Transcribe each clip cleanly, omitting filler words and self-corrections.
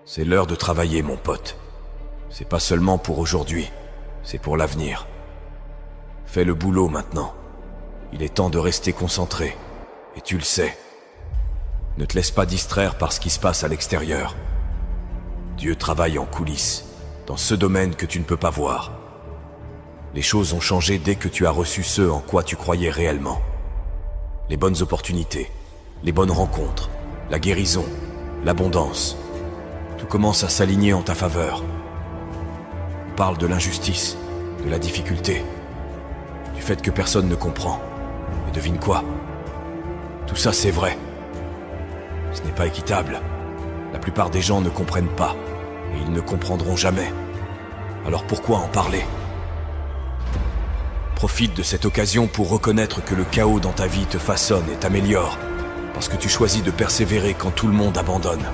C'est l'heure de travailler, mon pote. C'est pas seulement pour aujourd'hui, c'est pour l'avenir. Fais le boulot maintenant. Il est temps de rester concentré, et tu le sais. Ne te laisse pas distraire par ce qui se passe à l'extérieur. Dieu travaille en coulisses, dans ce domaine que tu ne peux pas voir. Les choses ont changé dès que tu as reçu ce en quoi tu croyais réellement. Les bonnes opportunités, les bonnes rencontres, la guérison, l'abondance. Tout commence à s'aligner en ta faveur. On parle de l'injustice, de la difficulté, du fait que personne ne comprend. Et devine quoi? Tout ça c'est vrai. Ce n'est pas équitable. La plupart des gens ne comprennent pas, et ils ne comprendront jamais. Alors pourquoi en parler? Profite de cette occasion pour reconnaître que le chaos dans ta vie te façonne et t'améliore, parce que tu choisis de persévérer quand tout le monde abandonne.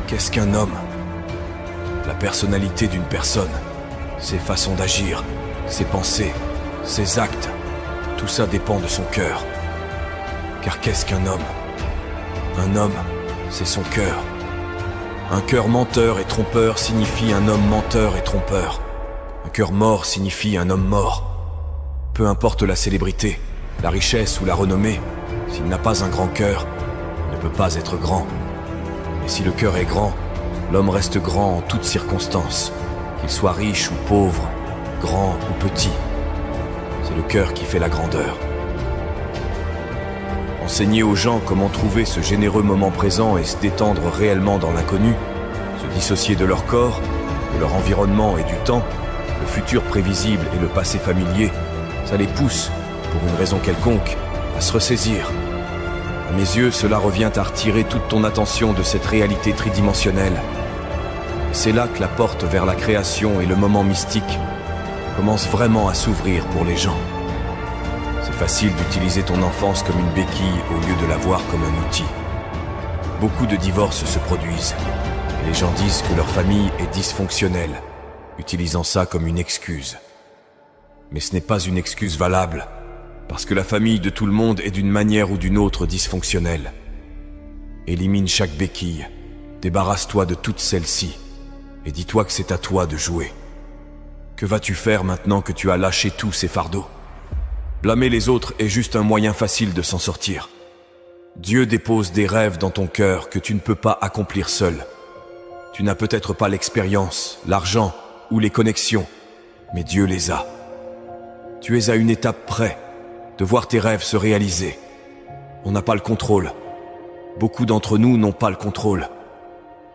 Qu'est-ce qu'un homme? La personnalité d'une personne, ses façons d'agir, ses pensées, ses actes, tout ça dépend de son cœur. Car qu'est-ce qu'un homme? Un homme, c'est son cœur. Un cœur menteur et trompeur signifie un homme menteur et trompeur. Un cœur mort signifie un homme mort. Peu importe la célébrité, la richesse ou la renommée, s'il n'a pas un grand cœur, il ne peut pas être grand. Et si le cœur est grand, l'homme reste grand en toutes circonstances, qu'il soit riche ou pauvre, grand ou petit. C'est le cœur qui fait la grandeur. Enseigner aux gens comment trouver ce généreux moment présent et se détendre réellement dans l'inconnu, se dissocier de leur corps, de leur environnement et du temps, le futur prévisible et le passé familier, ça les pousse, pour une raison quelconque, à se ressaisir. À mes yeux, cela revient à retirer toute ton attention de cette réalité tridimensionnelle. Et c'est là que la porte vers la création et le moment mystique commence vraiment à s'ouvrir pour les gens. C'est facile d'utiliser ton enfance comme une béquille au lieu de la voir comme un outil. Beaucoup de divorces se produisent, et les gens disent que leur famille est dysfonctionnelle, utilisant ça comme une excuse. Mais ce n'est pas une excuse valable, parce que la famille de tout le monde est d'une manière ou d'une autre dysfonctionnelle. Élimine chaque béquille, débarrasse-toi de toutes celles-ci, et dis-toi que c'est à toi de jouer. Que vas-tu faire maintenant que tu as lâché tous ces fardeaux? Blâmer les autres est juste un moyen facile de s'en sortir. Dieu dépose des rêves dans ton cœur que tu ne peux pas accomplir seul. Tu n'as peut-être pas l'expérience, l'argent ou les connexions, mais Dieu les a. Tu es à une étape près de voir tes rêves se réaliser. On n'a pas le contrôle. Beaucoup d'entre nous n'ont pas le contrôle.